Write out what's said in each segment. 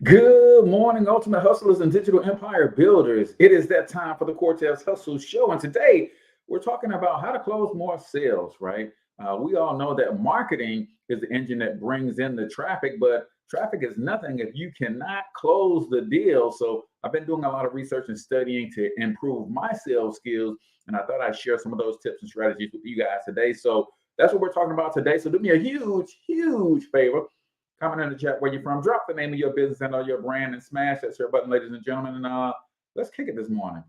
Good morning, Ultimate Hustlers and Digital Empire Builders. It is that time for the Cortez Hustle Show. And today we're talking about how to close more sales, right? We all know that marketing is the engine that brings in the traffic, but traffic is nothing if you cannot close the deal. So I've been doing a lot of research and studying to improve my sales skills. And I thought I'd share some of those tips and strategies with you guys today. So that's what we're talking about today. So do me a huge favor. Comment in the chat where you're from. Drop the name of your business and or your brand and smash that share button, ladies and gentlemen. And let's kick it this morning.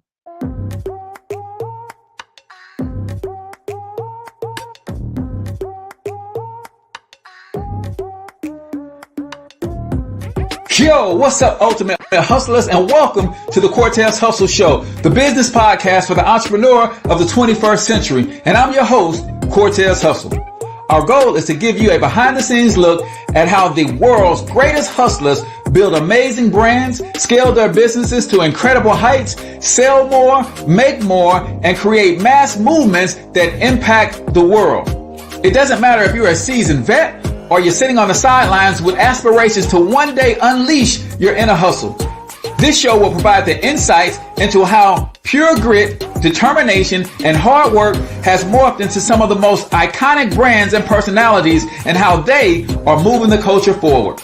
Yo, what's up, Ultimate Hustlers, and welcome to the Cortez Hustle Show, the business podcast for the entrepreneur of the 21st century. And I'm your host, Cortez Hustle. Our goal is to give you a behind-the-scenes look at how the world's greatest hustlers build amazing brands, scale their businesses to incredible heights, sell more, make more, and create mass movements that impact the world. It doesn't matter if you're a seasoned vet or you're sitting on the sidelines with aspirations to one day unleash your inner hustle. This show will provide the insights into how pure grit, determination, and hard work has morphed into some of the most iconic brands and personalities and how they are moving the culture forward.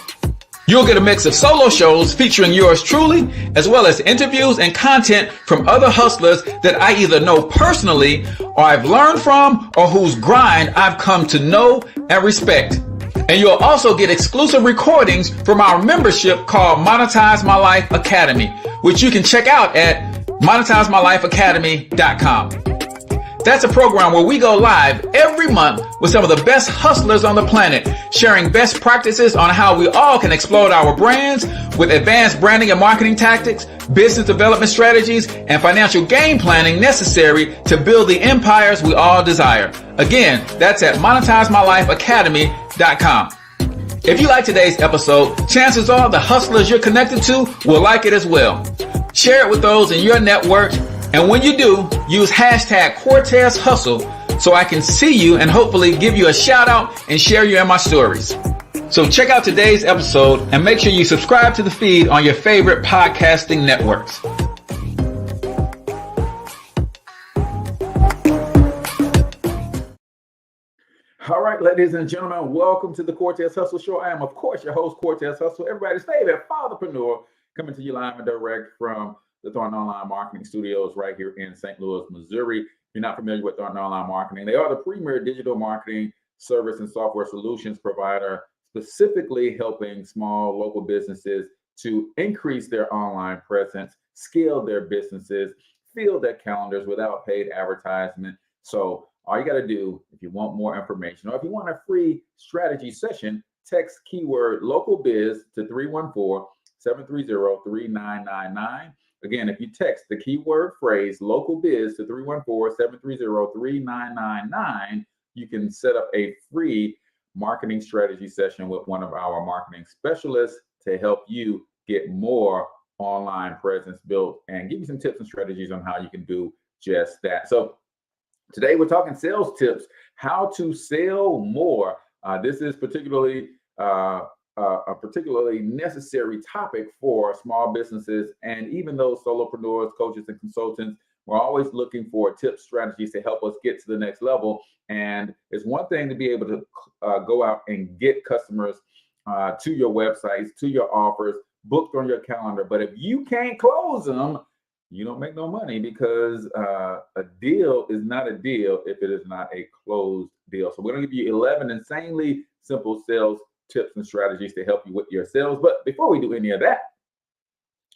You'll get a mix of solo shows featuring yours truly, as well as interviews and content from other hustlers that I either know personally or I've learned from or whose grind I've come to know and respect. And you'll also get exclusive recordings from our membership called Monetize My Life Academy, which you can check out at monetizemylifeacademy.com. That's a program where we go live every month with some of the best hustlers on the planet, sharing best practices on how we all can explode our brands with advanced branding and marketing tactics, business development strategies, and financial game planning necessary to build the empires we all desire. Again, that's at monetizemylifeacademy.com. If you like today's episode, chances are the hustlers you're connected to will like it as well. Share it with those in your network. And when you do, use hashtag Cortez Hustle so I can see you and hopefully give you a shout out and share you in my stories. So check out today's episode and make sure you subscribe to the feed on your favorite podcasting networks. All right, ladies and gentlemen, welcome to the Cortez Hustle Show. I am, of course, your host, Cortez Hustle, everybody's favorite fatherpreneur, coming to you live and direct from the Thornton Online Marketing Studios right here in St. Louis, Missouri. If you're not familiar with Thornton Online Marketing, they are the premier digital marketing service and software solutions provider, specifically helping small local businesses to increase their online presence, scale their businesses, fill their calendars without paid advertisement. So all you got to do, if you want more information or if you want a free strategy session, text keyword local biz to 314-730-3999. Again, if you text the keyword phrase local biz to 314-730-3999, you can set up a free marketing strategy session with one of our marketing specialists to help you get more online presence built and give you some tips and strategies on how you can do just that. So today we're talking sales tips, how to sell more. This is particularly a particularly necessary topic for small businesses and even those solopreneurs, coaches, and consultants. We're always looking for tips, strategies to help us get to the next level. And it's one thing to be able to go out and get customers to your websites, to your offers, booked on your calendar. But if you can't close them, you don't make no money because a deal is not a deal if it is not a closed deal. So we're going to give you 11 insanely simple sales tips and strategies to help you with your sales. But before we do any of that,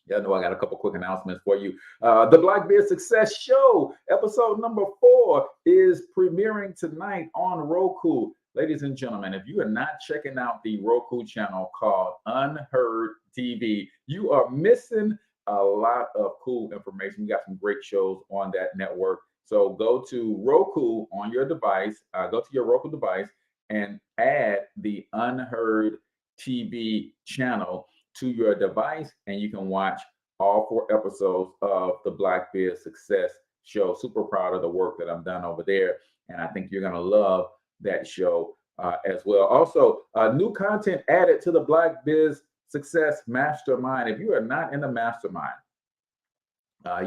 y'all know I got a couple quick announcements for you. The Black Beard Success Show, episode number 4, is premiering tonight on Roku. Ladies and gentlemen, if you are not checking out the Roku channel called Unheard TV, you are missing a lot of cool information. We got some great shows on that network. So go to Roku on your device, go to your Roku device and add the Unheard TV channel to your device, and you can watch all 4 episodes of the Black Beard Success Show. Super proud of the work that I've done over there, and I think you're going to love that show as well. Also, new content added to the Black Biz Success Mastermind. If you are not in the mastermind,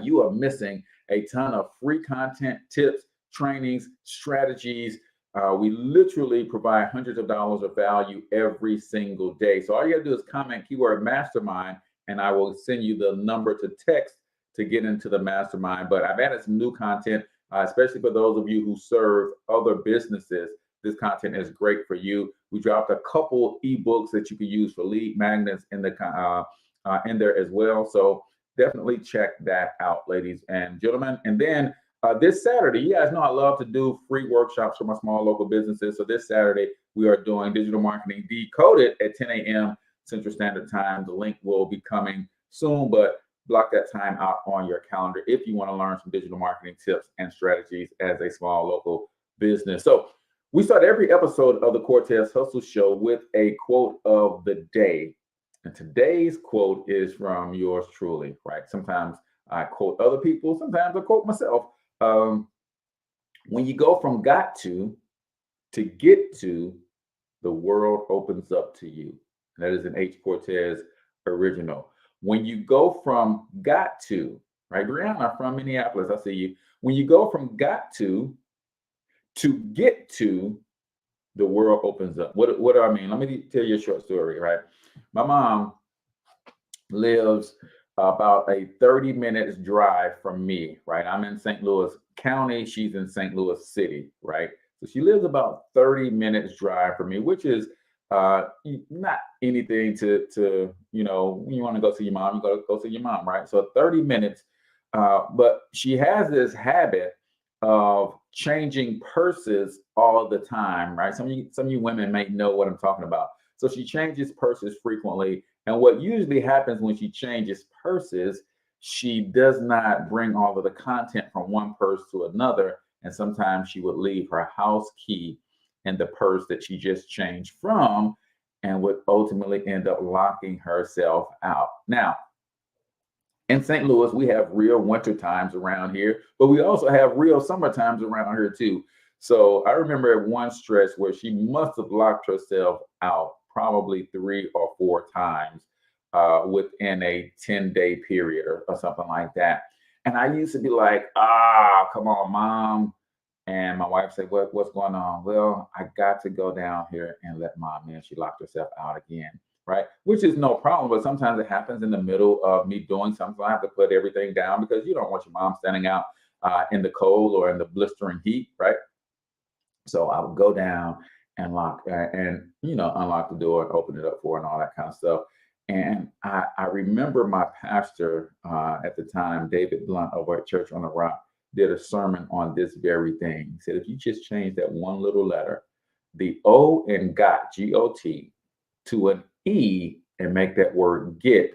you are missing a ton of free content, tips, trainings, strategies. We literally provide hundreds of dollars of value every single day. So all you gotta do is comment keyword mastermind, and I will send you the number to text to get into the mastermind. But I've added some new content, especially for those of you who serve other businesses. This content is great for you. We dropped a couple ebooks that you can use for lead magnets in there as well. So definitely check that out, ladies and gentlemen. And then this Saturday, you guys know I love to do free workshops for my small local businesses. So this Saturday, we are doing Digital Marketing Decoded at 10 a.m. Central Standard Time. The link will be coming soon, but block that time out on your calendar if you want to learn some digital marketing tips and strategies as a small local business. So we start every episode of the Cortez Hustle Show with a quote of the day. And today's quote is from yours truly, right? Sometimes I quote other people, sometimes I quote myself. When you go from got to get to, the world opens up to you. And that is an H. Cortez original. When you go from got to, right? Brianna from Minneapolis, I see you. When you go from got to get to, the world opens up. What do I mean? Let me tell you a short story, right? My mom lives about a 30 minutes drive from me, right? I'm in St. Louis County. She's in St. Louis City, right? So she lives about 30 minutes drive from me, which is not anything to when you want to go see your mom, you got to go see your mom, right? So 30 minutes, but she has this habit of changing purses all the time, right? Some of you women may know what I'm talking about. So she changes purses frequently. And what usually happens when she changes purses, she does not bring all of the content from one purse to another. And sometimes she would leave her house key in the purse that she just changed from and would ultimately end up locking herself out. Now, in St. Louis, we have real winter times around here, but we also have real summer times around here too. So I remember at one stretch where she must have locked herself out probably 3 or 4 times within a 10-day period or something like that. And I used to be like, come on, mom. And my wife said, what's going on? Well, I got to go down here and let mom in. She locked herself out again, right? Which is no problem, but sometimes it happens in the middle of me doing something. I have to put everything down because you don't want your mom standing out in the cold or in the blistering heat, right? So I would go down and unlock the door and open it up for her and all that kind of stuff. And I remember my pastor at the time, David Blunt over at Church on the Rock, did a sermon on this very thing. He said, if you just change that one little letter, the O in got, G-O-T, to an E and make that word get,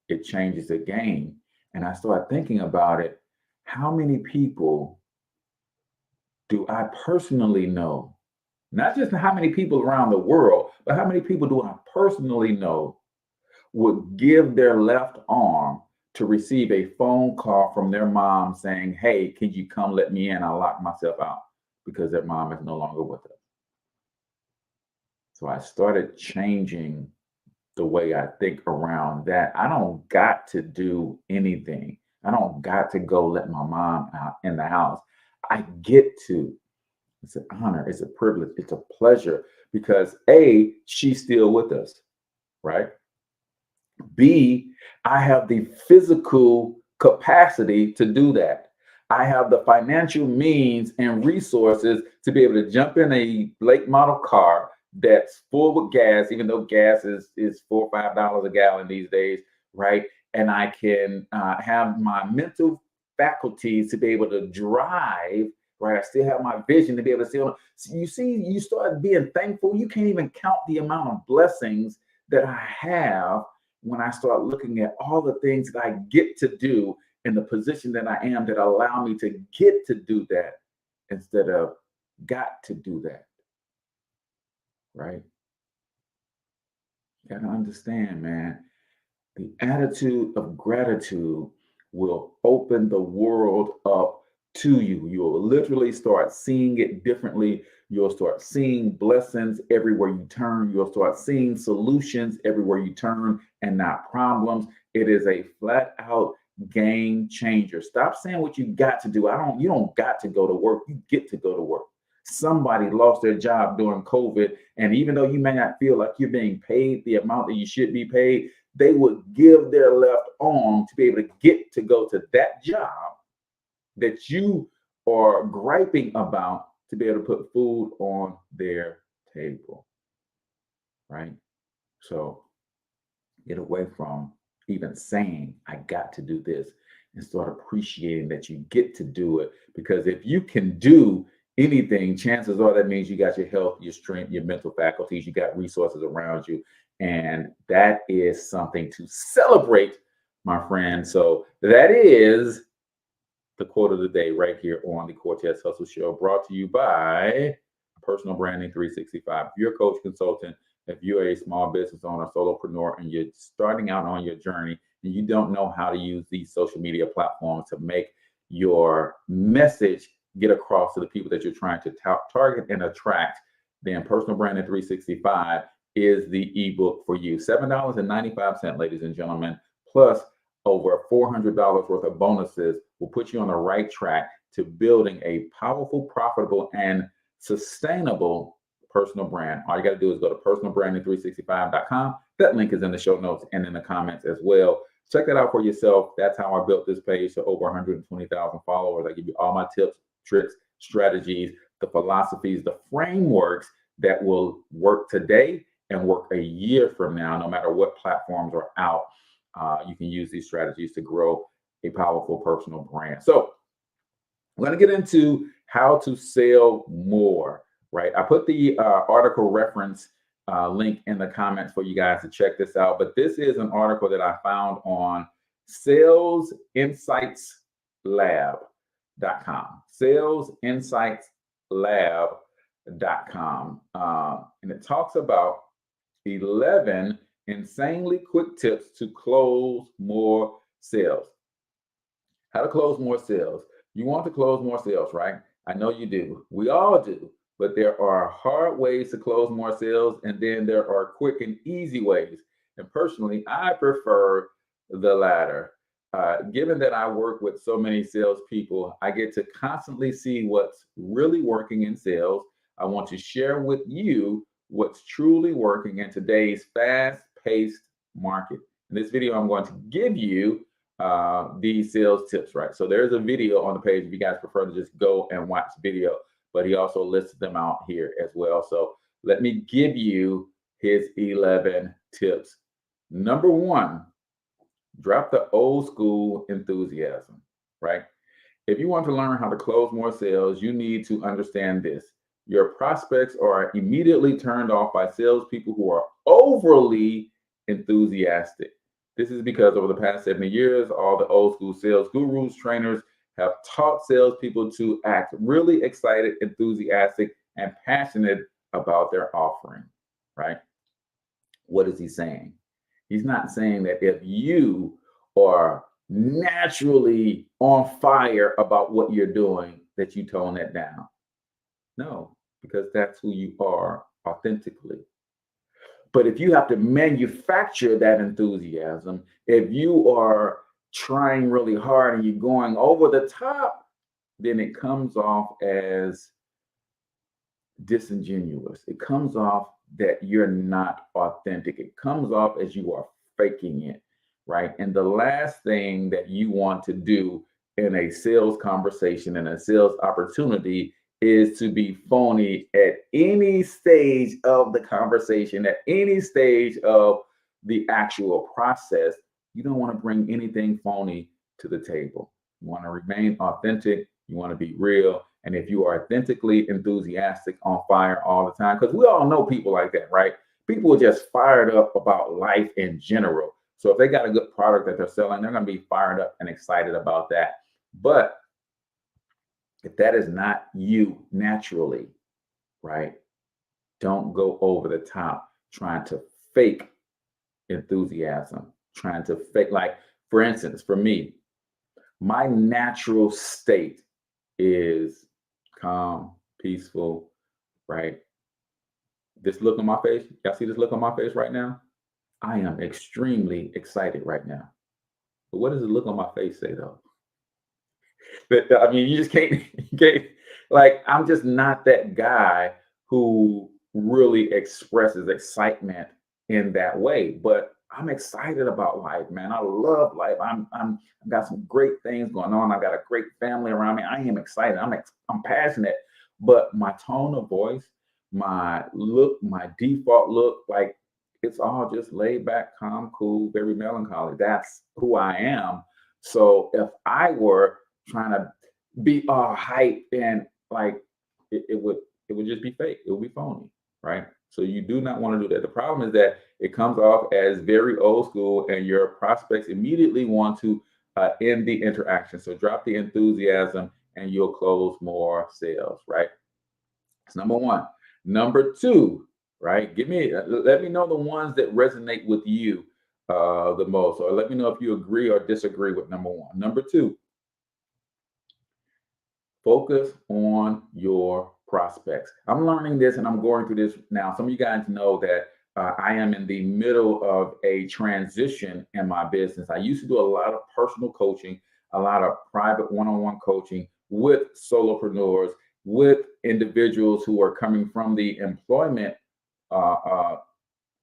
it changes the game. And I started thinking about it. How many people do I personally know? Not just how many people around the world, but how many people do I personally know would give their left arm to receive a phone call from their mom saying, hey, can you come let me in? I locked myself out because their mom is no longer with us. So I started changing the way I think around that. I don't got to do anything. I don't got to go let my mom out in the house. I get to. It's an honor. It's a privilege. It's a pleasure because A, she's still with us, right? B, I have the physical capacity to do that. I have the financial means and resources to be able to jump in a late model car that's full with gas, even though gas is $4 or $5 a gallon these days, right? And I can have my mental faculties to be able to drive, right? I still have my vision to be able to see. So you see, you start being thankful. You can't even count the amount of blessings that I have when I start looking at all the things that I get to do in the position that I am that allow me to get to do that instead of got to do that, right? You got to understand, man, the attitude of gratitude will open the world up to you. You'll literally start seeing it differently. You'll start seeing blessings everywhere you turn. You'll start seeing solutions everywhere you turn and not problems. It is a flat out game changer. Stop saying what you got to do. You don't got to go to work. You get to go to work. Somebody lost their job during COVID. And even though you may not feel like you're being paid the amount that you should be paid, they would give their left arm to be able to get to go to that job that you are griping about to be able to put food on their table, right? So get away from even saying, I got to do this, and start appreciating that you get to do it. Because if you can do anything, chances are that means you got your health, your strength, your mental faculties, you got resources around you. And that is something to celebrate, my friend. So that is the quote of the day right here on the Cortez Hustle Show, brought to you by Personal Branding 365. If you're a coach, consultant, if you're a small business owner, solopreneur, and you're starting out on your journey and you don't know how to use these social media platforms to make your message get across to the people that you're trying to target and attract, then Personal Branding 365 is the ebook for you. $7.95, ladies and gentlemen, plus over $400 worth of bonuses will put you on the right track to building a powerful, profitable, and sustainable personal brand. All you got to do is go to personalbranding365.com. That link is in the show notes and in the comments as well. Check that out for yourself. That's how I built this page to over 120,000 followers. I give you all my tips, tricks, strategies, the philosophies, the frameworks that will work today and work a year from now, no matter what platforms are out. You can use these strategies to grow a powerful personal brand. So I'm going to get into how to sell more, right? I put the article reference link in the comments for you guys to check this out. But this is an article that I found on salesinsightslab.com. Salesinsightslab.com. And it talks about 11 insanely quick tips to close more sales. How to close more sales. You want to close more sales, right? I know you do. We all do. But there are hard ways to close more sales, and then there are quick and easy ways. And personally, I prefer the latter. Given that I work with so many salespeople, I get to constantly see what's really working in sales. I want to share with you what's truly working in today's fast-paced market. In this video, I'm going to give you these sales tips, right? So there's a video on the page if you guys prefer to just go and watch the video, but he also lists them out here as well. So let me give you his 11 tips. Number one, drop the old school enthusiasm, right? If you want to learn how to close more sales, you need to understand this. Your prospects are immediately turned off by salespeople who are overly enthusiastic. This is because over the past 70 years, all the old school sales gurus, trainers have taught salespeople to act really excited, enthusiastic, and passionate about their offering, right? What is he saying? He's not saying that if you are naturally on fire about what you're doing, that you tone that down. No, because that's who you are authentically. But if you have to manufacture that enthusiasm, if you are trying really hard and you're going over the top, then it comes off as disingenuous. It comes off that you're not authentic. It comes off as you are faking it, right? And the last thing that you want to do in a sales conversation and a sales opportunity is to be phony at any stage of the conversation, at any stage of the actual process. You don't want to bring anything phony to the table. You want to remain authentic. You want to be real. And if you are authentically enthusiastic, on fire all the time, because we all know people like that, right? People are just fired up about life in general. So if they got a good product that they're selling, they're going to be fired up and excited about that. But if that is not you naturally, right, don't go over the top trying to fake enthusiasm, trying to fake, like, for instance, for me, my natural state is calm, peaceful, right? This look on my face, y'all see this look on my face right now? I am extremely excited right now. But what does the look on my face say though? But I mean, you just can't, you can't, like, I'm just not that guy who really expresses excitement in that way. But I'm excited about life, man. I love life. I've got some great things going on. I've got a great family around me. I am excited. I'm passionate. But my tone of voice, my look, my default look, like it's all just laid back, calm, cool, very melancholy. That's who I am. So if I were trying to be all hype and like it would just be fake. It would be phony, right? So you do not want to do that. The problem is that it comes off as very old school, and your prospects immediately want to end the interaction. So drop the enthusiasm, and you'll close more sales, right? That's number one. Number two, right? Let me know the ones that resonate with you the most, or let me know if you agree or disagree with number one. Number two, focus on your prospects. I'm learning this and I'm going through this now. Some of you guys know that I am in the middle of a transition in my business. I used to do a lot of personal coaching, a lot of private one on one coaching with solopreneurs, with individuals who are coming from the employment uh,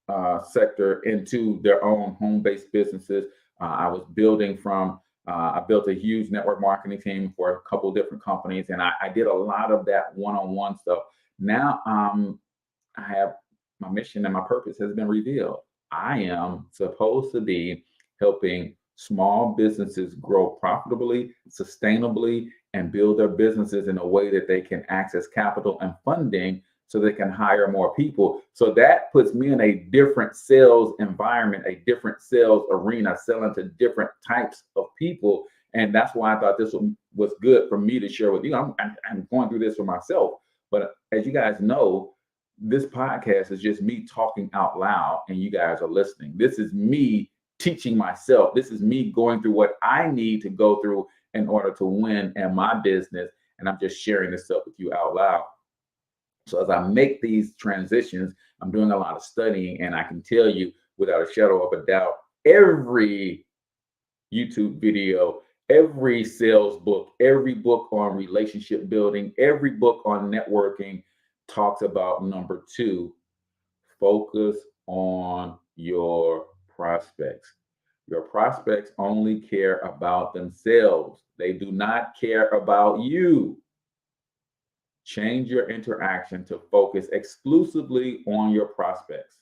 uh, sector into their own home-based businesses. I was building from I built a huge network marketing team for a couple of different companies, and I did a lot of that one-on-one stuff. Now I have my mission and my purpose has been revealed. I am supposed to be helping small businesses grow profitably, sustainably, and build their businesses in a way that they can access capital and funding so they can hire more people. So that puts me in a different sales environment, a different sales arena, selling to different types of people. And that's why I thought this was good for me to share with you. I'm going through this for myself. But as you guys know, this podcast is just me talking out loud and you guys are listening. This is me teaching myself. This is me going through what I need to go through in order to win in my business. And I'm just sharing this stuff with you out loud. So as I make these transitions, I'm doing a lot of studying, and I can tell you without a shadow of a doubt, every YouTube video, every sales book, every book on relationship building, every book on networking talks about number two, focus on your prospects. Your prospects only care about themselves. They do not care about you. Change your interaction to focus exclusively on your prospects.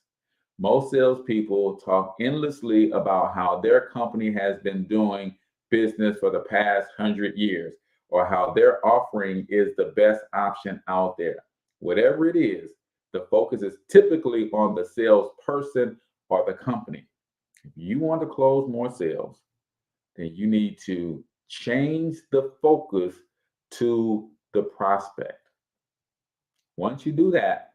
Most salespeople talk endlessly about how their company has been doing business for the past 100 years or how their offering is the best option out there. Whatever it is, the focus is typically on the salesperson or the company. If you want to close more sales, then you need to change the focus to the prospect. Once you do that,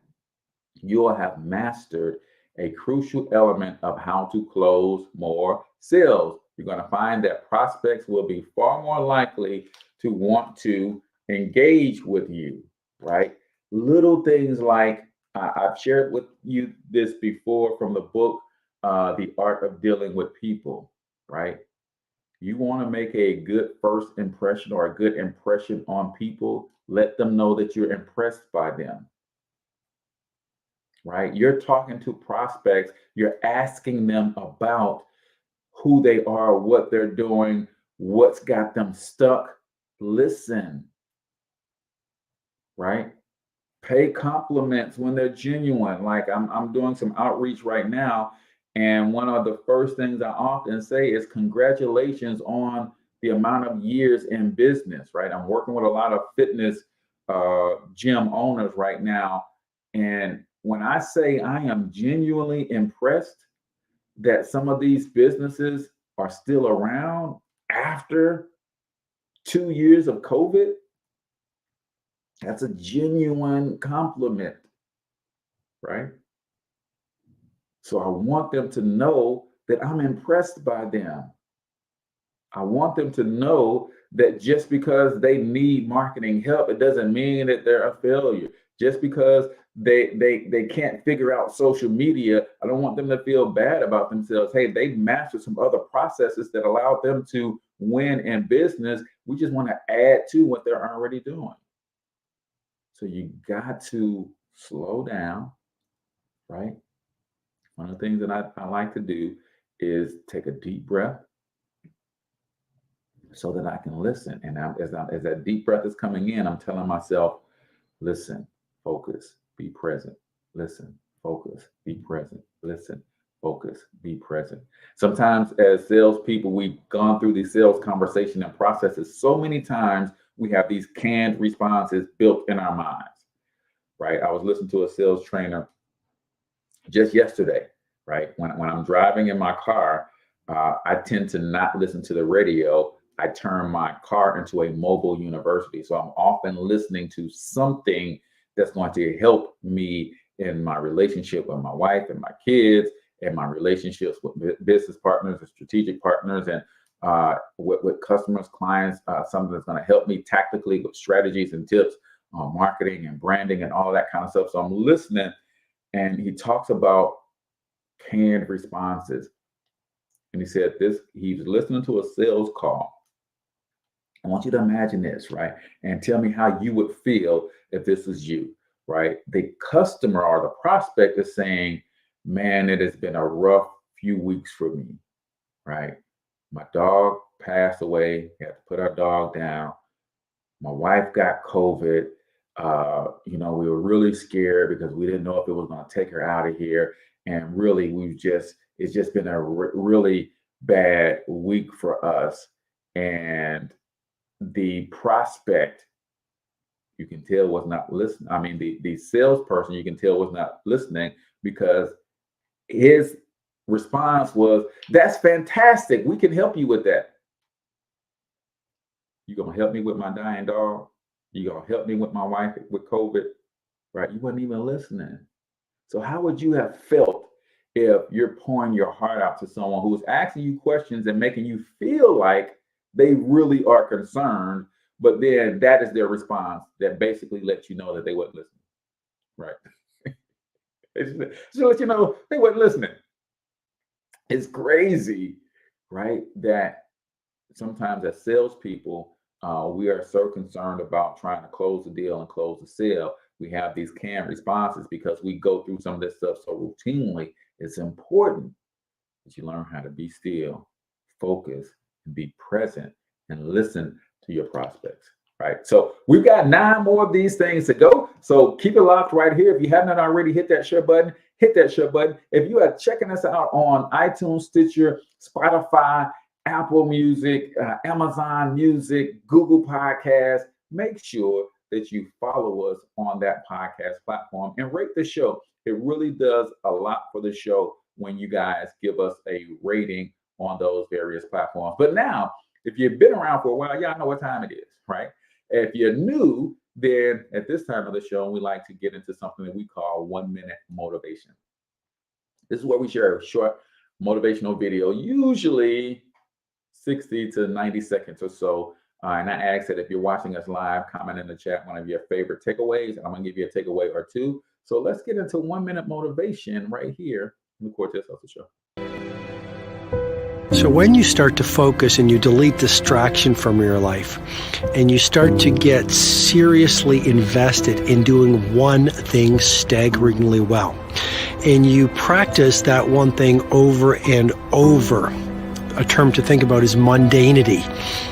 you will have mastered a crucial element of how to close more sales. You're going to find that prospects will be far more likely to want to engage with you, right? Little things like I've shared with you this before from the book, The Art of Dealing with People, right? You want to make a good first impression or a good impression on people, let them know that you're impressed by them, right? You're talking to prospects, you're asking them about who they are, what they're doing, what's got them stuck. Listen, right? Pay compliments when they're genuine. Like I'm doing some outreach right now, and one of the first things I often say is congratulations on the amount of years in business, right? I'm working with a lot of fitness gym owners right now, and when I say I am genuinely impressed that some of these businesses are still around after 2 years of COVID, that's a genuine compliment, right? So I want them to know that I'm impressed by them. I want them to know that just because they need marketing help, it doesn't mean that they're a failure. Just because they can't figure out social media, I don't want them to feel bad about themselves. Hey, they mastered some other processes that allow them to win in business. We just want to add to what they're already doing. So you got to slow down, right? One of the things that I like to do is take a deep breath so that I can listen. And as that deep breath is coming in, I'm telling myself, listen, focus, be present. Listen, focus, be present. Listen, focus, be present. Sometimes as salespeople, we've gone through these sales conversation and processes so many times, we have these canned responses built in our minds, right? I was listening to a sales trainer just yesterday, right? When I'm driving in my car, I tend to not listen to the radio. I turn my car into a mobile university. So I'm often listening to something that's going to help me in my relationship with my wife and my kids, and my relationships with business partners and strategic partners, and with customers, clients, something that's going to help me tactically with strategies and tips on marketing and branding and all that kind of stuff. So I'm listening, and he talks about canned responses. And he said he was listening to a sales call. I want you to imagine this, right? And tell me how you would feel if this was you, right? The customer or the prospect is saying, man, it has been a rough few weeks for me, right? My dog passed away. We had to put our dog down. My wife got COVID. We were really scared because we didn't know if it was going to take her out of here. And really, it's just been a really bad week for us. And the prospect, you can tell, was not listening. I mean, the salesperson, you can tell, was not listening, because his response was, that's fantastic. We can help you with that. You gonna help me with my dying dog? You gonna help me with my wife with COVID? Right? You wasn't even listening. So how would you have felt if you're pouring your heart out to someone who's asking you questions and making you feel like they really are concerned, but then that is their response that basically lets you know that they wasn't listening, right? So let you know they wasn't listening. It's crazy, right? That sometimes as salespeople, we are so concerned about trying to close the deal and close the sale. We have these canned responses because we go through some of this stuff so routinely. It's important that you learn how to be still, focus, and be present, and listen to your prospects, right? So we've got 9 more of these things to go. So keep it locked right here. If you haven't already, hit that share button. Hit that share button. If you are checking us out on iTunes, Stitcher, Spotify, Apple Music, Amazon Music, Google Podcasts, make sure that you follow us on that podcast platform and rate the show. It really does a lot for the show when you guys give us a rating on those various platforms. But now, if you've been around for a while, y'all know what time it is, right? If you're new, then at this time of the show, we like to get into something that we call 1 minute motivation. This is where we share a short motivational video, usually 60 to 90 seconds or so. And I ask that if you're watching us live, comment in the chat one of your favorite takeaways, and I'm going to give you a takeaway or two. So let's get into 1 minute motivation right here in the Cortez Hustle Show. So when you start to focus and you delete distraction from your life, and you start to get seriously invested in doing one thing staggeringly well, and you practice that one thing over and over, a term to think about is mundanity.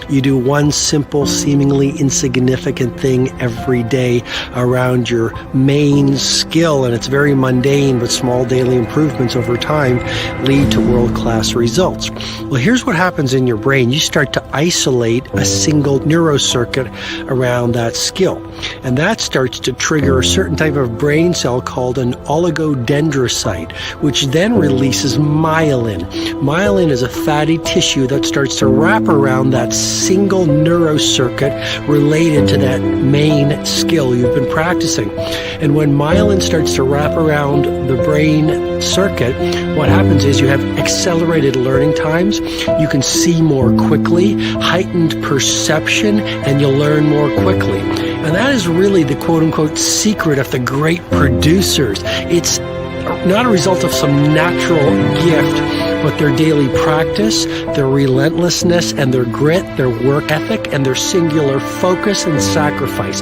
You do one simple, seemingly insignificant thing every day around your main skill, and it's very mundane, but small daily improvements over time lead to world-class results. Well, here's what happens in your brain. You start to isolate a single neurocircuit around that skill. And that starts to trigger a certain type of brain cell called an oligodendrocyte, which then releases myelin. Myelin is a fatty tissue that starts to wrap around that single neurocircuit related to that main skill you've been practicing. And when myelin starts to wrap around the brain circuit, what happens is you have accelerated learning times, you can see more quickly, heightened perception, and you'll learn more quickly. And that is really the quote-unquote secret of the great producers. It's not a result of some natural gift, but their daily practice, their relentlessness, and their grit, their work ethic, and their singular focus and sacrifice.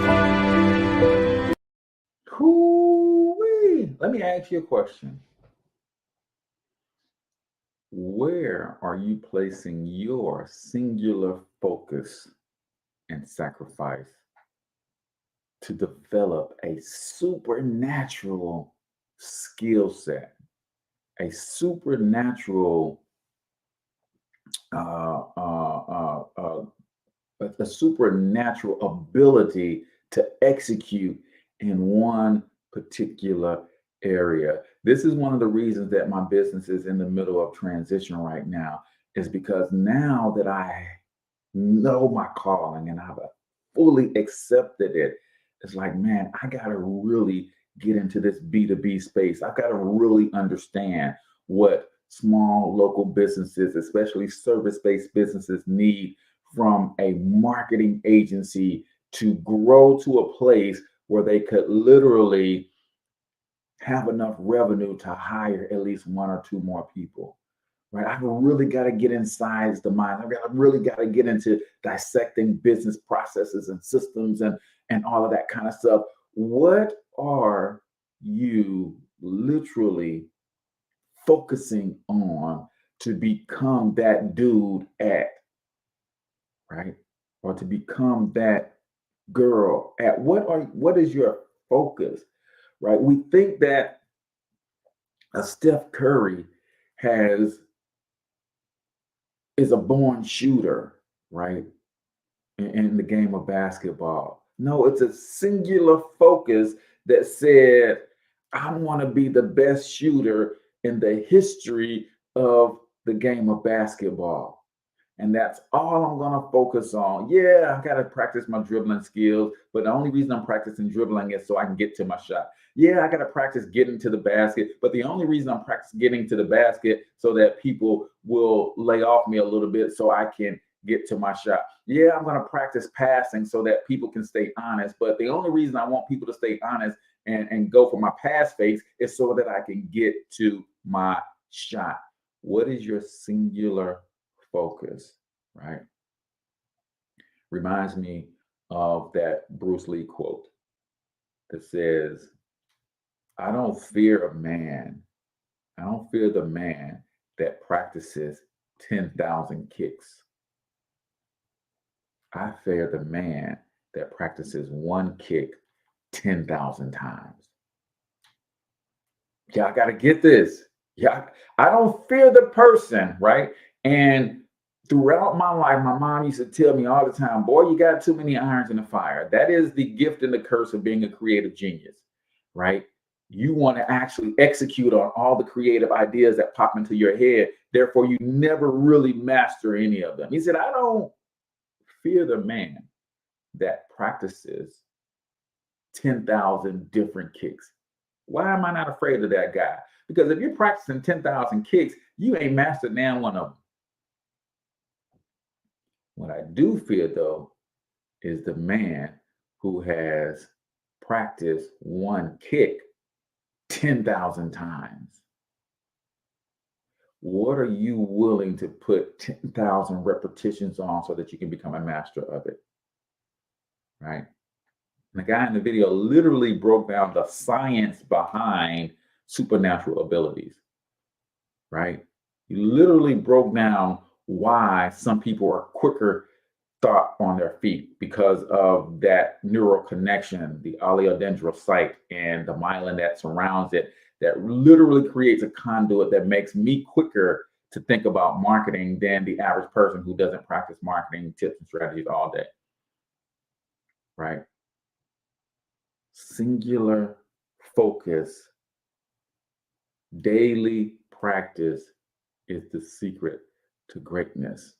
Hoo-wee. Let me ask you a question. Where are you placing your singular focus and sacrifice to develop a supernatural skill set, a supernatural, a supernatural ability to execute in one particular area? This is one of the reasons that my business is in the middle of transition right now, is because now that I know my calling and I've fully accepted it, it's like, man, I got to really get into this B2B space. I got to really understand what small local businesses, especially service-based businesses, need from a marketing agency to grow to a place where they could literally have enough revenue to hire at least one or two more people. Right? I've really got to get inside the mind. Really got to get into dissecting business processes and systems and all of that kind of stuff. What are you literally focusing on to become that dude at, right? Or to become that girl at? What is your focus, right? We think that a Steph Curry is a born shooter, right? In the game of basketball. No, it's a singular focus that said, I want to be the best shooter in the history of the game of basketball. And that's all I'm going to focus on. Yeah, I got to practice my dribbling skills, but the only reason I'm practicing dribbling is so I can get to my shot. Yeah, I got to practice getting to the basket, but the only reason I'm practicing getting to the basket so that people will lay off me a little bit so I can get to my shot. Yeah, I'm going to practice passing so that people can stay honest, but the only reason I want people to stay honest and go for my pass fakes is so that I can get to my shot. What is your singular focus, right? Reminds me of that Bruce Lee quote that says, I don't fear a man. I don't fear the man that practices 10,000 kicks. I fear the man that practices one kick 10,000 times. Y'all got to get this. Yeah, I don't fear the person, right? And throughout my life, my mom used to tell me all the time, boy, you got too many irons in the fire. That is the gift and the curse of being a creative genius, right? You want to actually execute on all the creative ideas that pop into your head. Therefore, you never really master any of them. He said, I don't fear the man that practices 10,000 different kicks. Why am I not afraid of that guy? Because if you're practicing 10,000 kicks, you ain't mastered now one of them. What I do fear, though, is the man who has practiced one kick 10,000 times. What are you willing to put 10,000 repetitions on so that you can become a master of it? Right? And the guy in the video literally broke down the science behind supernatural abilities. Right? He literally broke down why some people are quicker thought on their feet because of that neural connection, the oligodendrocyte and the myelin that surrounds it, that literally creates a conduit that makes me quicker to think about marketing than the average person who doesn't practice marketing tips and strategies all day. Right? Singular focus, daily practice is the secret to greatness.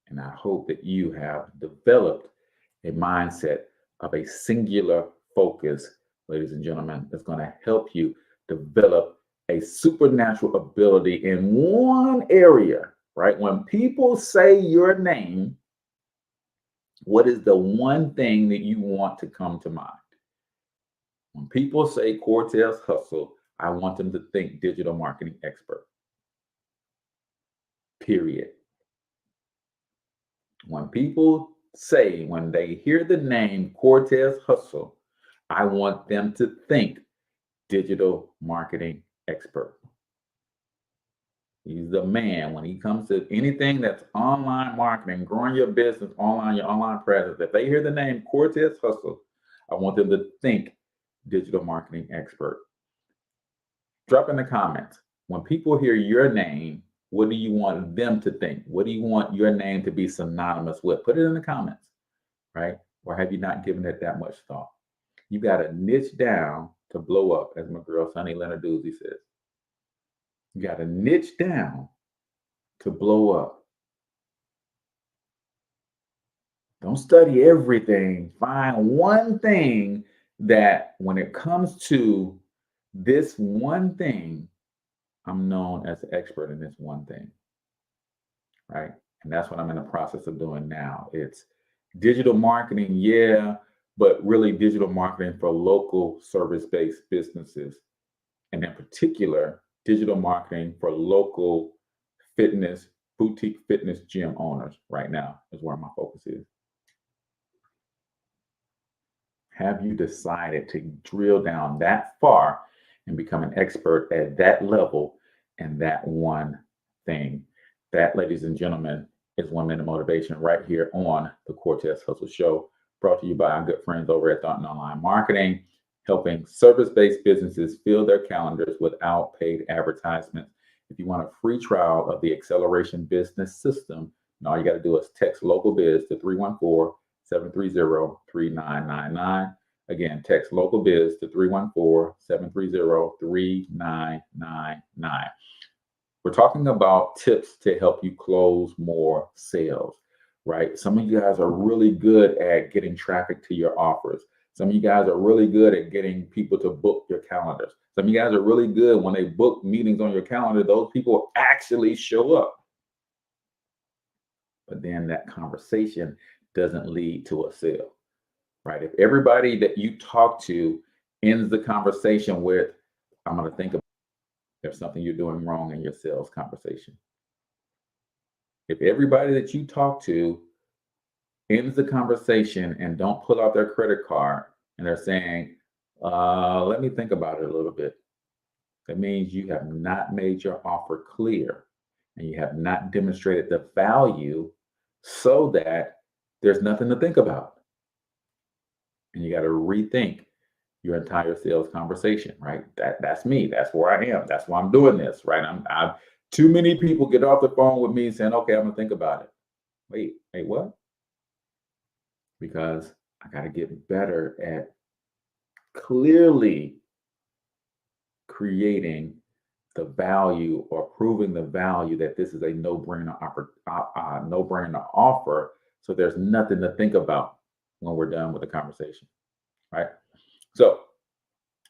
And I hope that you have developed a mindset of a singular focus, ladies and gentlemen, that's going to help you develop a supernatural ability in one area, right? When people say your name, what is the one thing that you want to come to mind? When people say Cortez Hustle, I want them to think digital marketing expert. Period. When people say, when they hear the name Cortez Hustle, I want them to think digital marketing expert. He's the man when he comes to anything that's online marketing, growing your business online, your online presence. If they hear the name Cortez Hustle, I want them to think digital marketing expert. Drop in the comments. When people hear your name, what do you want them to think? What do you want your name to be synonymous with? Put it in the comments, right? Or have you not given it that much thought? You got to niche down to blow up, as my girl Sonny Lenarduzzi says. You got to niche down to blow up. Don't study everything. Find one thing that when it comes to this one thing, I'm known as an expert in this one thing, right? And that's what I'm in the process of doing now. It's digital marketing, yeah, but really digital marketing for local service-based businesses. And in particular, digital marketing for local fitness, boutique fitness gym owners right now is where my focus is. Have you decided to drill down that far and become an expert at that level and that one thing? That, ladies and gentlemen, is 1 Minute Motivation right here on the Cortez Hustle Show, brought to you by our good friends over at Thornton Online Marketing, helping service-based businesses fill their calendars without paid advertisements. If you want a free trial of the Acceleration Business System, all you got to do is text local biz to 314-730-3999. Again, text local biz to 314-730-3999. We're talking about tips to help you close more sales, right? Some of you guys are really good at getting traffic to your offers. Some of you guys are really good at getting people to book your calendars. Some of you guys are really good when they book meetings on your calendar, those people actually show up. But then that conversation doesn't lead to a sale, right? If everybody that you talk to ends the conversation with, I'm going to think about there's something you're doing wrong in your sales conversation. If everybody that you talk to ends the conversation and don't pull out their credit card and they're saying, let me think about it a little bit, that means you have not made your offer clear and you have not demonstrated the value so that there's nothing to think about. And you got to rethink your entire sales conversation, right? That's me. That's where I am. That's why I'm doing this, right? I'm too many people get off the phone with me saying, okay, I'm gonna think about it. Wait, what? Because I got to get better at clearly creating the value or proving the value that this is a no-brainer offer. So there's nothing to think about when we're done with the conversation, right? So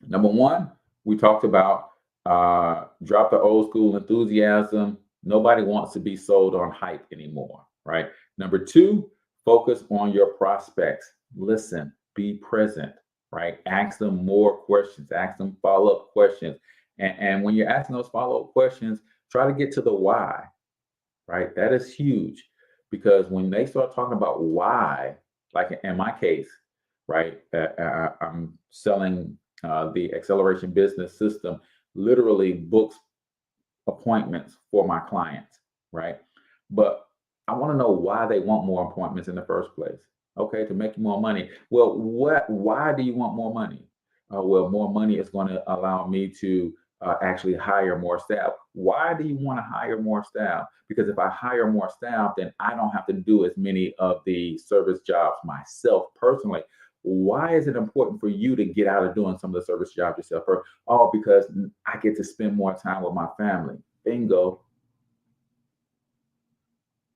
number one, we talked about drop the old school enthusiasm. Nobody wants to be sold on hype anymore, right? Number two, focus on your prospects. Listen, be present, right? Ask them more questions, ask them follow-up questions. And when you're asking those follow-up questions, try to get to the why, right? That is huge, because when they start talking about why, like in my case, right, I'm selling the Acceleration Business System, literally books appointments for my clients, right? But I want to know why they want more appointments in the first place. Okay, to make you more money. Well, why do you want more money? Well, more money is going to allow me to actually hire more staff. Why do you want to hire more staff? Because if I hire more staff, then I don't have to do as many of the service jobs myself personally. Why is it important for you to get out of doing some of the service jobs yourself? Or, oh, because I get to spend more time with my family. Bingo.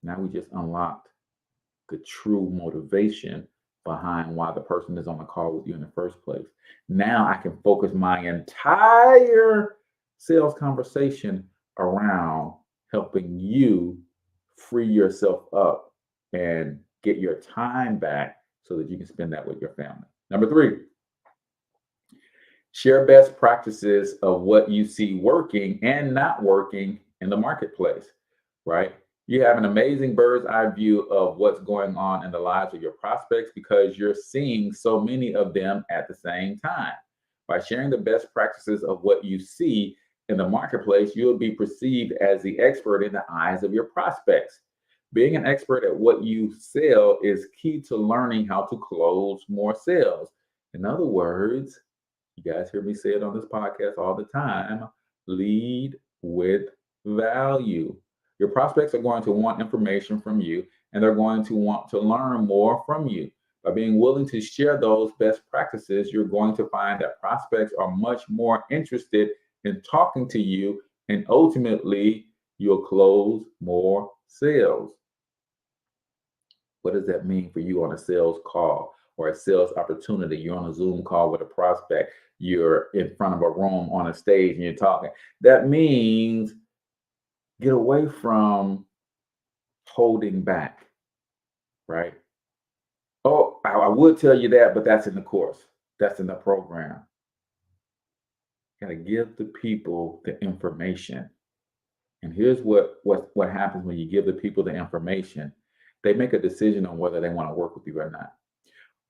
Now we just unlocked the true motivation behind why the person is on the call with you in the first place. Now I can focus my entire sales conversation around helping you free yourself up and get your time back so that you can spend that with your family. Number 3, share best practices of what you see working and not working in the marketplace, right? You have an amazing bird's eye view of what's going on in the lives of your prospects because you're seeing so many of them at the same time. By sharing the best practices of what you see in the marketplace, you'll be perceived as the expert in the eyes of your prospects. Being an expert at what you sell is key to learning how to close more sales. In other words, you guys hear me say it on this podcast all the time, lead with value. Your prospects are going to want information from you, and they're going to want to learn more from you. By being willing to share those best practices, you're going to find that prospects are much more interested in talking to you, and ultimately, you'll close more sales. What does that mean for you on a sales call or a sales opportunity? You're on a Zoom call with a prospect, you're in front of a room on a stage and you're talking. That means get away from holding back, right? Oh, I would tell you that, but that's in the course. That's in the program. Got to give the people the information. And here's what happens when you give the people the information. They make a decision on whether they want to work with you or not.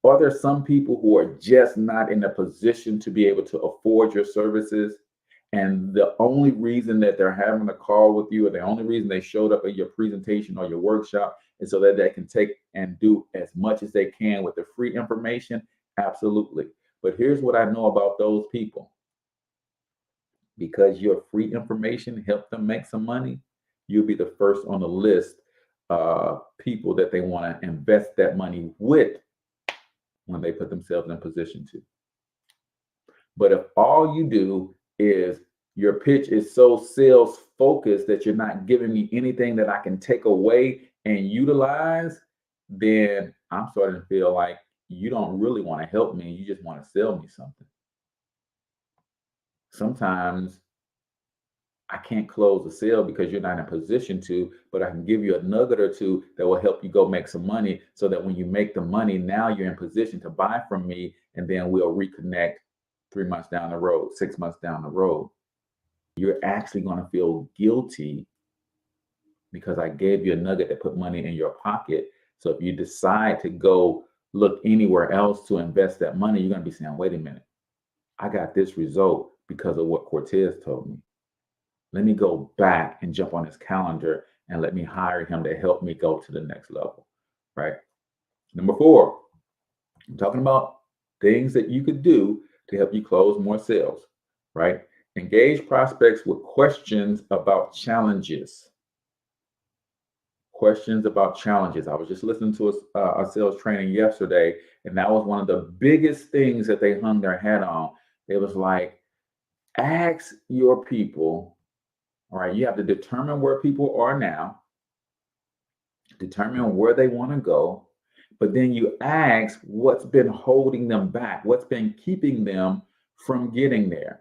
Are there some people who are just not in a position to be able to afford your services? And the only reason that they're having a call with you, or the only reason they showed up at your presentation or your workshop, is so that they can take and do as much as they can with the free information? Absolutely. But here's what I know about those people. Because your free information helped them make some money, you'll be the first on the list people that they want to invest that money with when they put themselves in position to. But if all you do is your pitch is so sales focused that you're not giving me anything that I can take away and utilize, then I'm starting to feel like you don't really want to help me. You just want to sell me something. Sometimes I can't close a sale because you're not in a position to, but I can give you a nugget or two that will help you go make some money so that when you make the money, now you're in position to buy from me, and then we'll reconnect 3 months down the road, 6 months down the road. You're actually going to feel guilty because I gave you a nugget that put money in your pocket. So if you decide to go look anywhere else to invest that money, you're going to be saying, wait a minute, I got this result because of what Cortez told me. Let me go back and jump on his calendar and let me hire him to help me go to the next level, right? Number 4, I'm talking about things that you could do to help you close more sales, right? Engage prospects with questions about challenges. Questions about challenges. I was just listening to a sales training yesterday, and that was one of the biggest things that they hung their hat on. It was like, ask your people. All right, you have to determine where people are now, determine where they want to go, but then you ask what's been holding them back, what's been keeping them from getting there.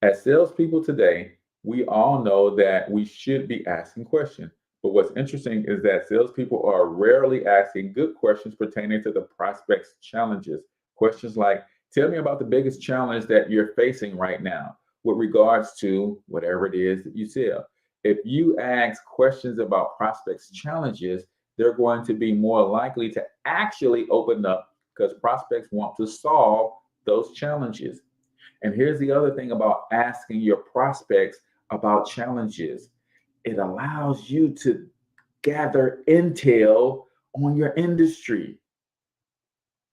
As salespeople today, we all know that we should be asking questions. But what's interesting is that salespeople are rarely asking good questions pertaining to the prospect's challenges. Questions like, tell me about the biggest challenge that you're facing right now with regards to whatever it is that you sell. If you ask questions about prospects' challenges, they're going to be more likely to actually open up because prospects want to solve those challenges. And here's the other thing about asking your prospects about challenges. It allows you to gather intel on your industry.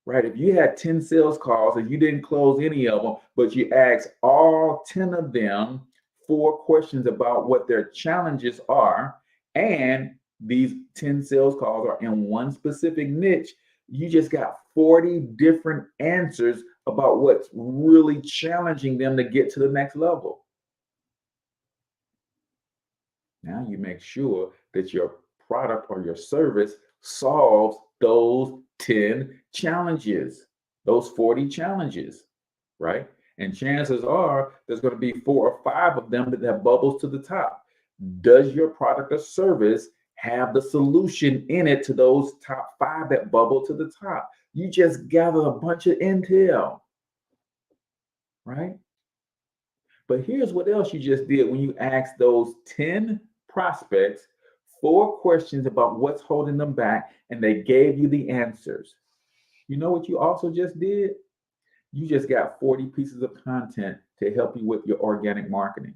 Right? If you had 10 sales calls and you didn't close any of them, but you asked all 10 of them 4 questions about what their challenges are, and these 10 sales calls are in one specific niche, You just got 40 different answers about what's really challenging them to get to the next level. Now you make sure that your product or your service solves those 10 challenges, those 40 challenges, right? And chances are there's going to be 4 or 5 of them that have bubbles to the top. Does your product or service have the solution in it to those top 5 that bubble to the top? You just gather a bunch of intel, right? But here's what else you just did when you asked those 10 prospects 4 questions about what's holding them back, and they gave you the answers. You know what you also just did? You just got 40 pieces of content to help you with your organic marketing.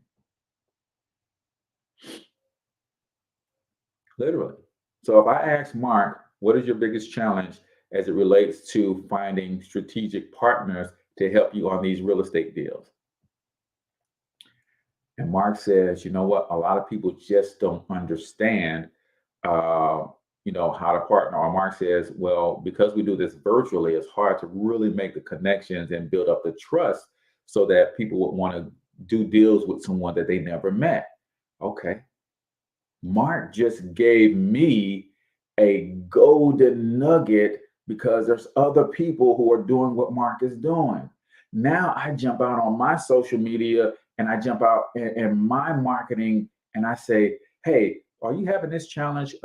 Literally. So if I ask Mark, what is your biggest challenge as it relates to finding strategic partners to help you on these real estate deals? And Mark says, you know what? A lot of people just don't understand, how to partner. Or Mark says, well, because we do this virtually, it's hard to really make the connections and build up the trust so that people would want to do deals with someone that they never met. Okay. Mark just gave me a golden nugget because there's other people who are doing what Mark is doing. Now I jump out on my social media and I jump out in my marketing and I say, hey, are you having this challenge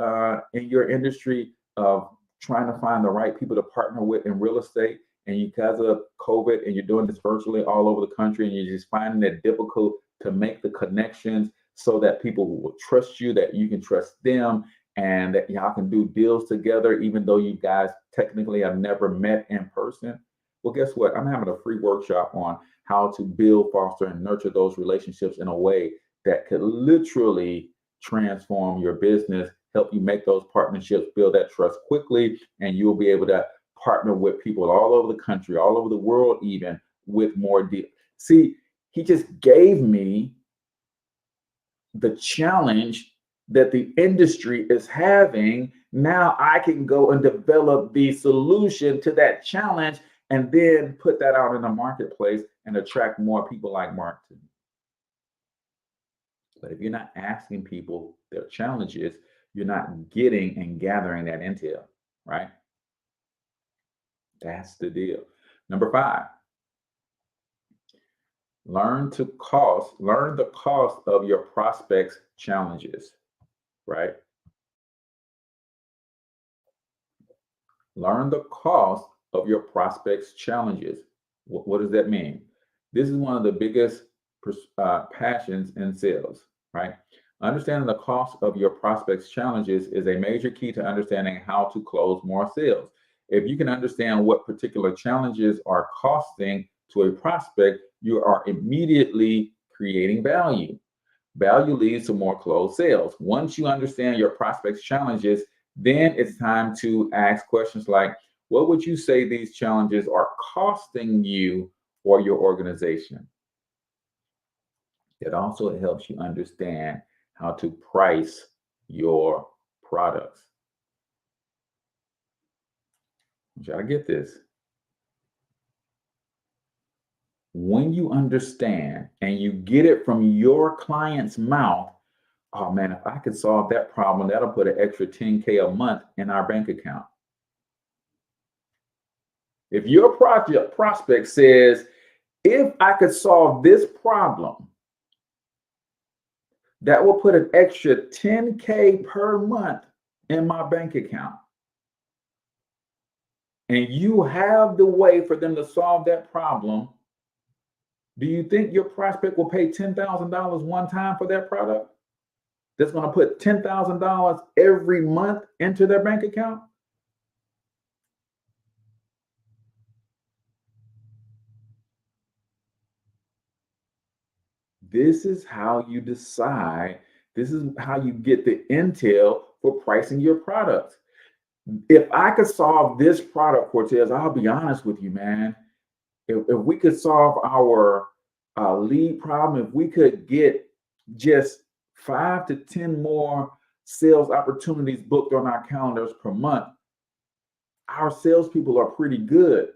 in your industry of trying to find the right people to partner with in real estate? And because of COVID and you're doing this virtually all over the country and you're just finding it difficult to make the connections so that people will trust you, that you can trust them, and that y'all can do deals together, even though you guys technically have never met in person. Well, guess what? I'm having a free workshop on how to build, foster, and nurture those relationships in a way that could literally transform your business, help you make those partnerships, build that trust quickly, and you'll be able to partner with people all over the country, all over the world, even with more deals. See, he just gave me the challenge that the industry is having. Now I can go and develop the solution to that challenge and then put that out in the marketplace and attract more people like Mark to me. But if you're not asking people their challenges, you're not getting and gathering that intel, right? That's the deal. Number 5, learn the cost of your prospects' challenges, right? Learn the cost of your prospects' challenges. What does that mean? This is one of the biggest passions in sales, right? Understanding the cost of your prospects' challenges is a major key to understanding how to close more sales. If you can understand what particular challenges are costing to a prospect, you are immediately creating value. Value leads to more closed sales. Once you understand your prospects' challenges, then it's time to ask questions like, what would you say these challenges are costing you or your organization? It also helps you understand how to price your products. You gotta get this. When you understand and you get it from your client's mouth, oh man, if I could solve that problem, that'll put an extra 10K a month in our bank account. If your prospect says, if I could solve this problem, that will put an extra 10K per month in my bank account. And you have the way for them to solve that problem. Do you think your prospect will pay $10,000 one time for that product? That's going to put $10,000 every month into their bank account? This is how you decide. This is how you get the intel for pricing your products. If I could solve this product, Cortez, I'll be honest with you, man. If we could solve our lead problem, if we could get just 5 to 10 more sales opportunities booked on our calendars per month, our salespeople are pretty good.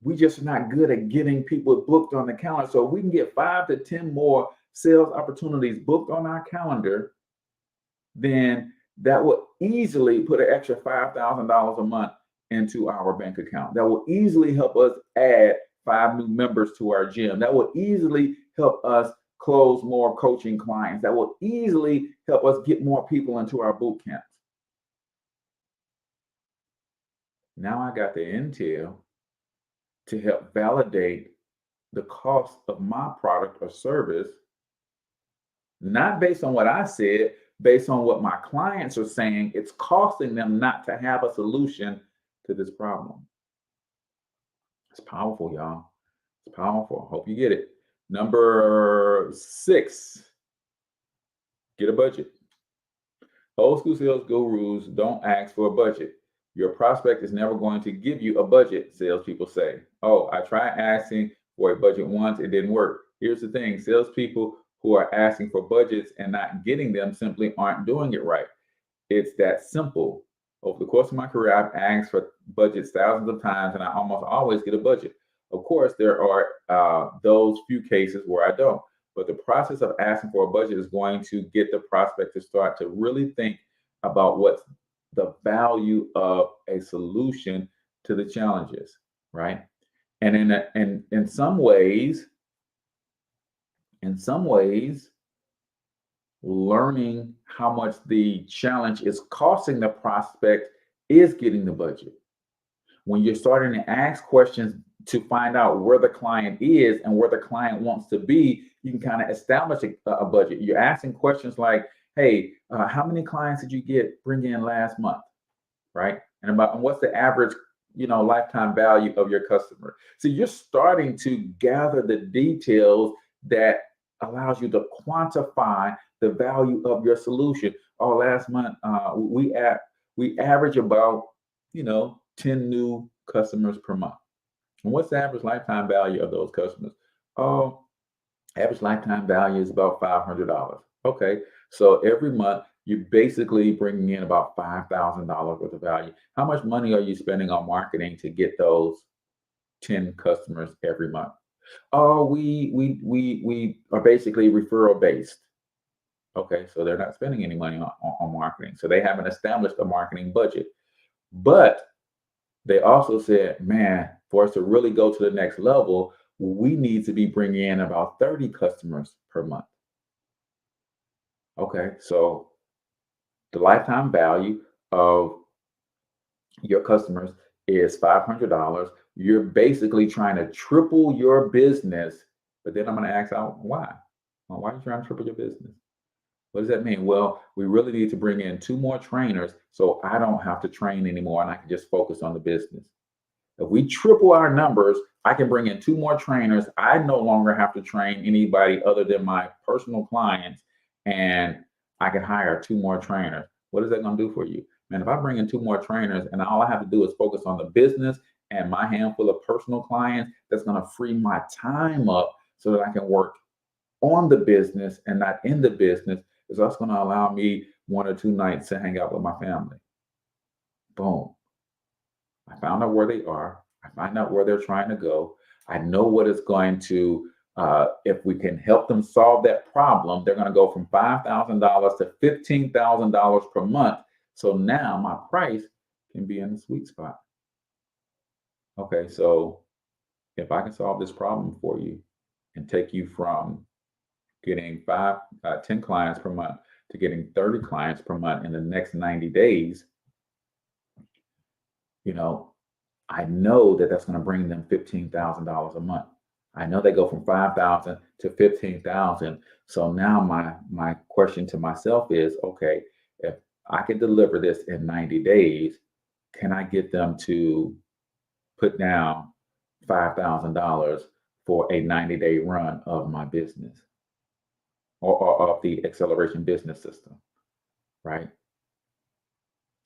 We just are not good at getting people booked on the calendar. So if we can get 5 to 10 more sales opportunities booked on our calendar, then that will easily put an extra $5,000 a month into our bank account. That will easily help us add 5 new members to our gym. That will easily help us close more coaching clients. That will easily help us get more people into our boot camps. Now I got the intel to help validate the cost of my product or service, not based on what I said, based on what my clients are saying. It's costing them not to have a solution to this problem. It's powerful, y'all. It's powerful. Hope you get it. Number 6, get a budget. Old school sales gurus don't ask for a budget. Your prospect is never going to give you a budget, salespeople say. Oh, I tried asking for a budget once, it didn't work. Here's the thing, salespeople who are asking for budgets and not getting them simply aren't doing it right. It's that simple. Over the course of my career, I've asked for budgets thousands of times, and I almost always get a budget. Of course, there are those few cases where I don't. But the process of asking for a budget is going to get the prospect to start to really think about what's the value of a solution to the challenges, right? And in some ways, learning how much the challenge is costing the prospect is getting the budget. When you're starting to ask questions to find out where the client is and where the client wants to be, you can kind of establish a budget. You're asking questions like, hey, how many clients did you bring in last month, right? And what's the average, lifetime value of your customer? So you're starting to gather the details that allows you to quantify the value of your solution. Oh, last month we average about 10 new customers per month. And what's the average lifetime value of those customers? Oh, average lifetime value is about $500. Okay, so every month you're basically bringing in about $5,000 worth of value. How much money are you spending on marketing to get those 10 customers every month? Oh, we are basically referral based. Okay, so they're not spending any money on marketing. So they haven't established a marketing budget. But they also said, man, for us to really go to the next level, we need to be bringing in about 30 customers per month. Okay, so the lifetime value of your customers is $500. You're basically trying to triple your business, but then I'm going to ask out why. Well, why are you trying to triple your business? What does that mean? Well, we really need to bring in 2 more trainers so I don't have to train anymore and I can just focus on the business. If we triple our numbers, I can bring in 2 more trainers. I no longer have to train anybody other than my personal clients, and I can hire 2 more trainers. What is that going to do for you? Man, if I bring in 2 more trainers and all I have to do is focus on the business and my handful of personal clients, that's going to free my time up so that I can work on the business and not in the business. It's also going to allow me 1 or 2 nights to hang out with my family. Boom. I found out where they are. I find out where they're trying to go. I know what it's going to, if we can help them solve that problem, they're going to go from $5,000 to $15,000 per month. So now my price can be in the sweet spot. Okay, so if I can solve this problem for you and take you from getting 10 clients per month to getting 30 clients per month in the next 90 days, I know that that's going to bring them $15,000 a month. I know they go from 5,000 to 15,000. So now my question to myself is, okay, if I can deliver this in 90 days, can I get them to put down $5,000 for a 90-day run of my business or of the acceleration business system, right?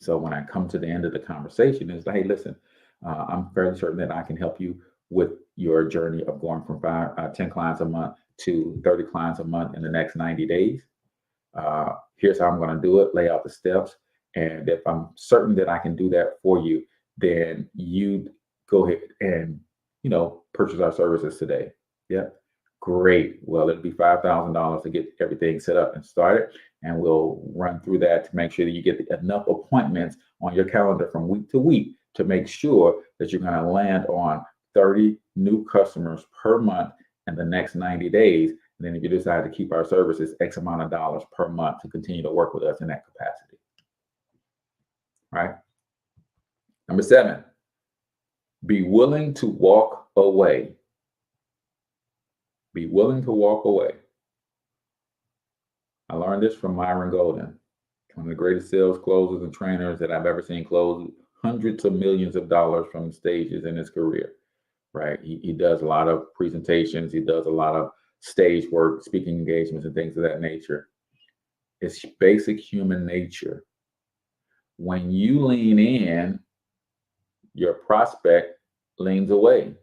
So when I come to the end of the conversation, it's like, hey, listen, I'm fairly certain that I can help you with your journey of going from 10 clients a month to 30 clients a month in the next 90 days. Here's how I'm going to do it, lay out the steps. And if I'm certain that I can do that for you, then you go ahead and, purchase our services today. Yep. Great. Well, it'll be $5,000 to get everything set up and started. And we'll run through that to make sure that you get enough appointments on your calendar from week to week to make sure that you're going to land on 30 new customers per month in the next 90 days. And then if you decide to keep our services, X amount of dollars per month to continue to work with us in that capacity. Right? Number 7, be willing to walk away. Be willing to walk away. I learned this from Myron Golden, one of the greatest sales closers and trainers that I've ever seen close hundreds of millions of dollars from stages in his career, right? He does a lot of presentations. He does a lot of stage work, speaking engagements, and things of that nature. It's basic human nature. When you lean in, your prospect leans away.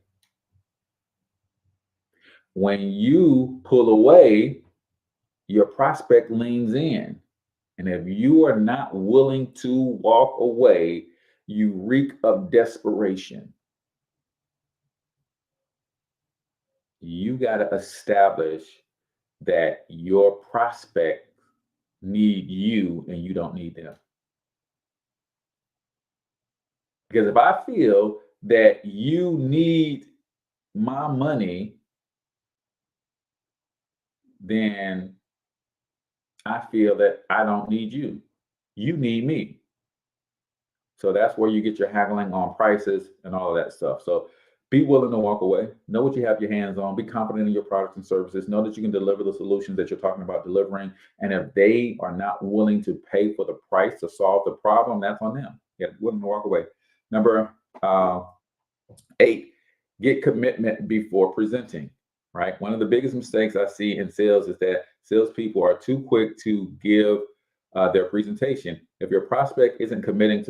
When you pull away, your prospect leans in. And if you are not willing to walk away, you reek of desperation. You got to establish that your prospect need you and you don't need them. Because if I feel that you need my money, then I feel that I don't need you. You need me. So that's where you get your haggling on prices and all of that stuff. So be willing to walk away. Know what you have your hands on. Be confident in your products and services. Know that you can deliver the solutions that you're talking about delivering. And if they are not willing to pay for the price to solve the problem, that's on them. Yeah, willing to walk away. Number 8, get commitment before presenting. Right? One of the biggest mistakes I see in sales is that salespeople are too quick to give their presentation. If your prospect isn't committed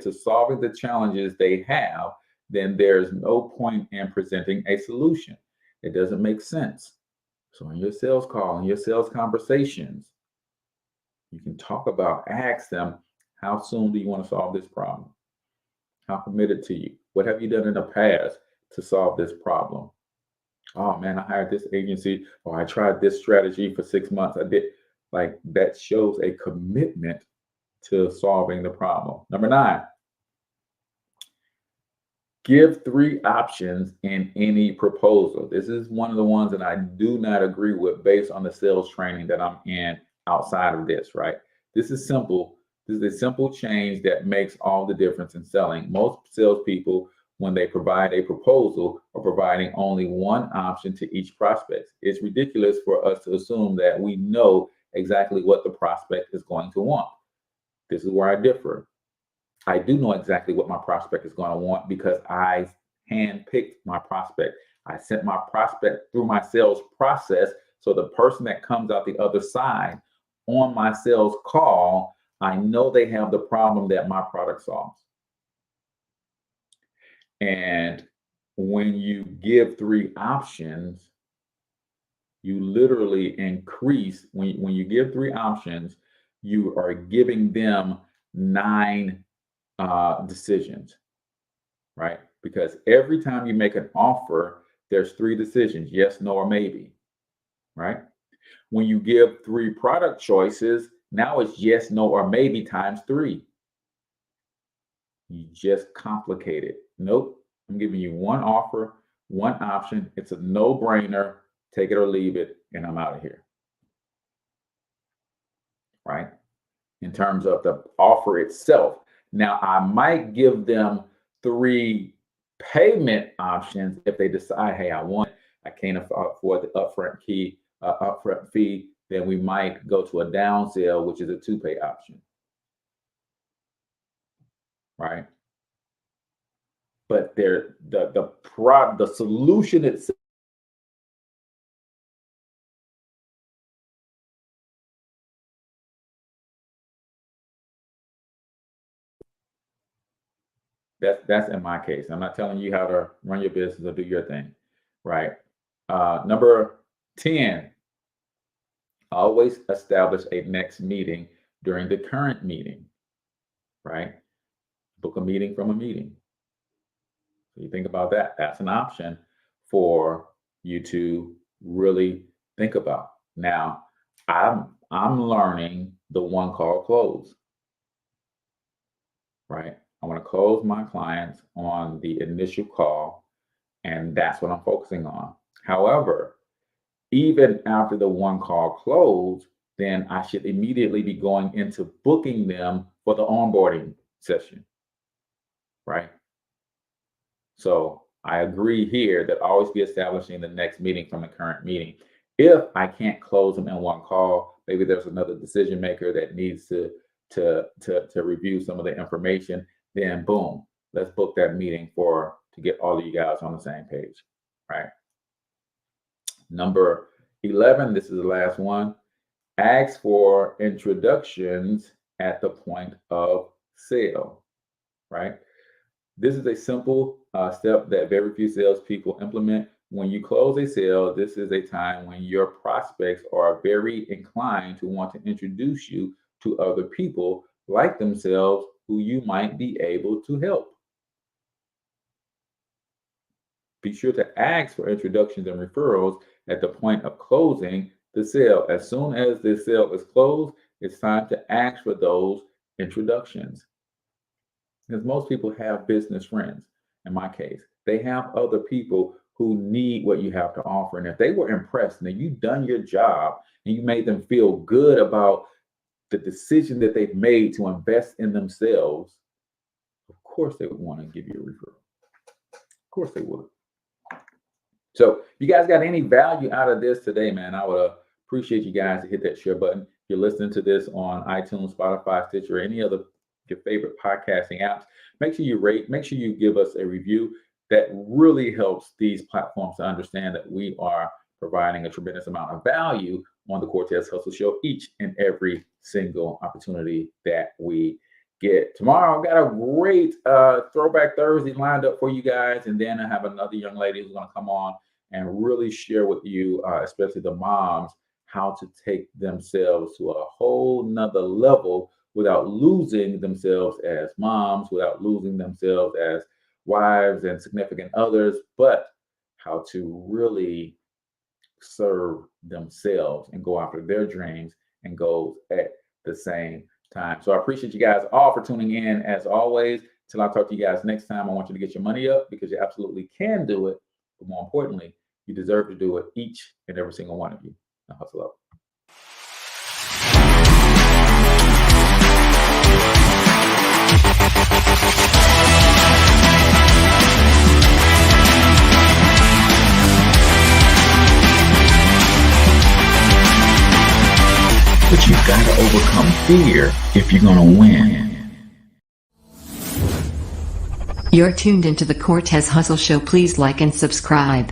to solving the challenges they have, then there's no point in presenting a solution. It doesn't make sense. So in your sales call, in your sales conversations, you can ask them, how soon do you want to solve this problem? How committed to you? What have you done in the past to solve this problem? Oh man, I hired this agency, or I tried this strategy for 6 months. I did. Like, that shows a commitment to solving the problem. Number 9, give 3 options in any proposal. This is one of the ones that I do not agree with based on the sales training that I'm in outside of this, right? This is simple. This is a simple change that makes all the difference in selling. Most salespeople, when they provide a proposal, are providing only one option to each prospect. It's ridiculous for us to assume that we know exactly what the prospect is going to want. This is where I differ. I do know exactly what my prospect is going to want because I handpicked my prospect. I sent my prospect through my sales process. So the person that comes out the other side on my sales call, I know they have the problem that my product solves. And when you give 3 options, you literally increase. When you give 3 options, you are giving them 9 decisions, right? Because every time you make an offer, there's 3 decisions: yes, no, or maybe, right? When you give 3 product choices, now it's yes, no, or maybe times 3. You just complicate it. Nope, I'm giving you one offer, one option. It's a no-brainer. Take it or leave it, and I'm out of here. Right? In terms of the offer itself. Now, I might give them 3 payment options if they decide, hey, I can't afford the upfront fee. Then we might go to a down sale, which is a 2-pay option. Right? But the solution itself, that's in my case. I'm not telling you how to run your business or do your thing, right? Number 10, always establish a next meeting during the current meeting, right? book a meeting from a meeting. So you think about that. That's an option for you to really think about. Now, I'm learning the one call close, right? I want to close my clients on the initial call, and that's what I'm focusing on. However, even after the one call close, then I should immediately be going into booking them for the onboarding session, right? So I agree here that always be establishing the next meeting from the current meeting. If I can't close them in one call, maybe there's another decision maker that needs to review some of the information, then boom, let's book that meeting to get all of you guys on the same page, right? Number 11, this is the last one. Ask for introductions at the point of sale, right? This is a simple step that very few salespeople implement. When you close a sale, this is a time when your prospects are very inclined to want to introduce you to other people like themselves who you might be able to help. Be sure to ask for introductions and referrals at the point of closing the sale. As soon as the sale is closed, it's time to ask for those introductions. Because most people have business friends. In my case, they have other people who need what you have to offer. And if they were impressed and you've done your job and you made them feel good about the decision that they've made to invest in themselves, of course they would want to give you a referral. Of course they would. So you guys got any value out of this today, man, I would appreciate you guys to hit that share button. If you're listening to this on iTunes, Spotify, Stitcher, or any other your favorite podcasting apps, make sure you rate, make sure you give us a review. That really helps these platforms to understand that we are providing a tremendous amount of value on the Cortez Hustle Show each and every single opportunity that we get. Tomorrow, I've got a great Throwback Thursday lined up for you guys. And then I have another young lady who's going to come on and really share with you, especially the moms, how to take themselves to a whole nother level without losing themselves as moms, without losing themselves as wives and significant others, but how to really serve themselves and go after their dreams and goals at the same time. So I appreciate you guys all for tuning in. As always, till I talk to you guys next time, I want you to get your money up because you absolutely can do it. But more importantly, you deserve to do it, each and every single one of you. Now hustle up. But you've got to overcome fear if you're going to win. You're tuned into the Cortez Hustle Show. Please like and subscribe.